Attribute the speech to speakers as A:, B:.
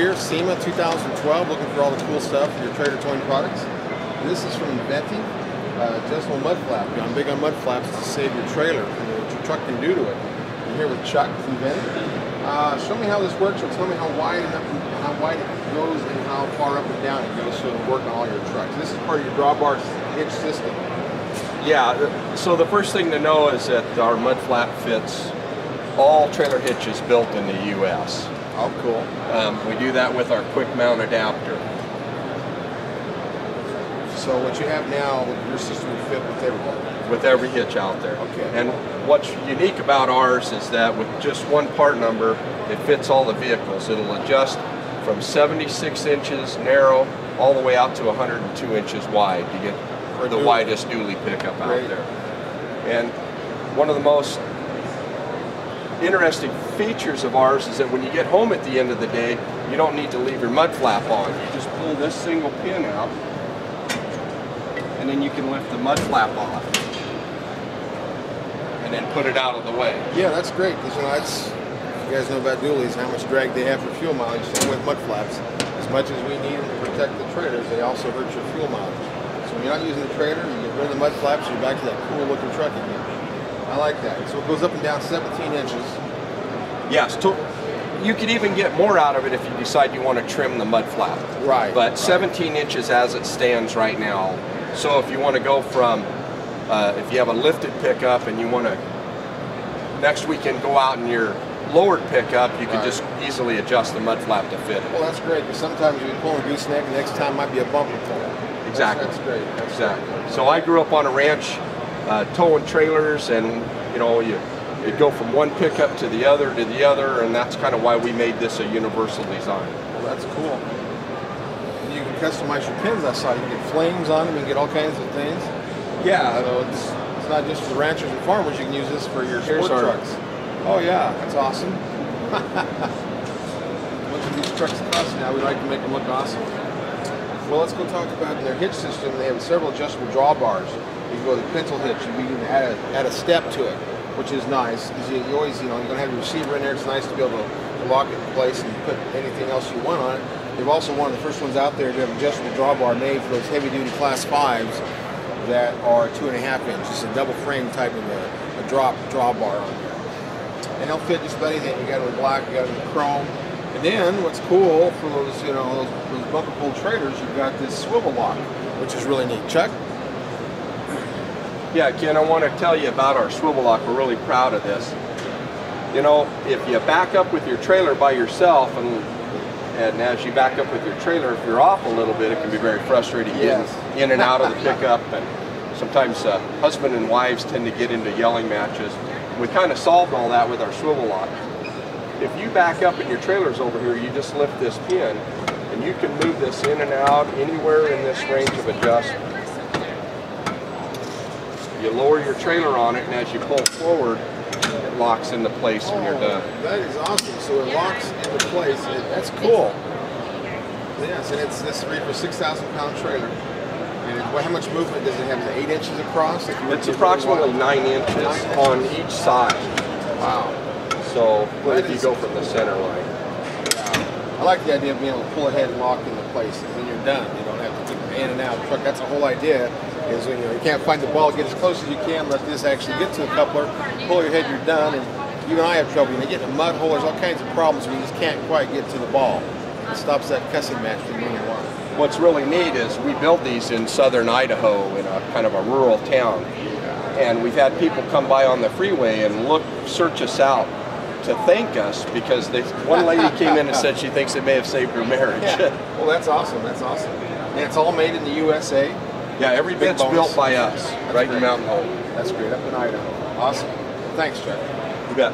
A: here, SEMA 2012, looking for all the cool stuff for your trailer towing products. This is from Inventive adjustable mud flap. I'm big on mud flaps to save your trailer and what your truck can do to it. I'm here with Chuck from Inventive. Show me how this works, or tell me how wide it goes and how far up and down it goes so it'll work on all your trucks. This is part of your drawbar hitch system.
B: Yeah, so the first thing to know is that our mud flap fits all trailer hitches built in the U.S.
A: Oh, cool.
B: We do that with our quick mount adapter.
A: So what you have now with your system will fit with everybody?
B: With every hitch out there.
A: Okay.
B: And what's unique about ours is that with just one part number, it fits all the vehicles. It'll adjust from 76 inches narrow all the way out to 102 inches wide to get the widest dually pickup out there. And one of the most interesting features of ours is that when you get home at the end of the day, you don't need to leave your mud flap on. You just pull this single pin out, and then you can lift the mud flap off, and then put it out of the way.
A: Yeah, that's great, because you know, that's, you guys know about dualies, how much drag they have for fuel mileage. Same with mud flaps. As much as we need them to protect the trailers, they also hurt your fuel mileage. So when you're not using the trailer, you get rid of the mud flaps, you're back to that cool looking truck again. I like that. So it goes up and down 17 inches.
B: Yes, you could even get more out of it if you decide you want to trim the mud flap.
A: Right.
B: But 17 inches as it stands right now. So if you want to go from, if you have a lifted pickup and you want to next weekend go out in your lowered pickup, you can just easily adjust the mud flap to fit it.
A: Well, that's great, because sometimes you pull a gooseneck, the next time might be a bumper pull.
B: Exactly.
A: That's great. That's
B: exactly.
A: Great.
B: So I grew up on a ranch towing trailers, and you know, you'd go from one pickup to the other, and that's kind of why we made this a universal design.
A: Well, that's cool. And you can customize your pins. I saw you can get flames on them, you can get all kinds of things.
B: Yeah.
A: So it's not just for ranchers and farmers. You can use this for your sport
B: our
A: trucks. Oh yeah, that's awesome. What do these trucks cost now? We like to make them look awesome. Well, let's go talk about their hitch system. They have several adjustable drawbars. You can go with a pencil hitch. You can add a step to it, which is nice. Because you always, you know, you're going to have your receiver in there. It's nice to be able to lock it in place and put anything else you want on it. They've also one of the first ones out there to have an adjustable drawbar made for those heavy-duty Class 5s that are 2.5 inches. It's a double frame type of a drawbar on there. And they'll fit just about anything. You got it in black, you got it in chrome. And then what's cool for those, you know, those bumper pull trailers, you've got this swivel lock, which is really neat. Chuck?
B: Yeah, Ken, I want to tell you about our swivel lock. We're really proud of this. You know, if you back up with your trailer by yourself, and as you back up with your trailer, if you're off a little bit, it can be very frustrating getting in and out of the pickup. And sometimes husband and wives tend to get into yelling matches. We kind of solved all that with our swivel lock. If you back up and your trailer's over here, you just lift this pin, and you can move this in and out anywhere in this range of adjustment. You lower your trailer on it, and as you pull forward, it locks into place when you're done.
A: That is awesome. So it locks into place. That's cool. Yes, and this is for a 6,000-pound trailer. And how much movement does it have? Is it 8 inches across?
B: It's approximately 9 inches on each side.
A: Wow.
B: So if you go from the center line.
A: I like the idea of being able to pull ahead and lock into place, and then you're done. You don't have to keep in and out of the truck. That's the whole idea. Is when you can't find the ball, get as close as you can. Let this actually get to the coupler. Pull your head, you're done. And even I have trouble. You get in a mud hole. There's all kinds of problems where you just can't quite get to the ball. It stops that cussing match from being won.
B: What's really neat is we build these in southern Idaho in a kind of a rural town, and we've had people come by on the freeway and search us out to thank us because one lady came in and said she thinks it may have saved her marriage.
A: Yeah. Well, that's awesome. That's awesome. And it's all made in the USA.
B: Yeah, every bit's built by us, right in Mountain Home.
A: That's great, up in Idaho. Awesome. Thanks, Chuck.
B: You bet.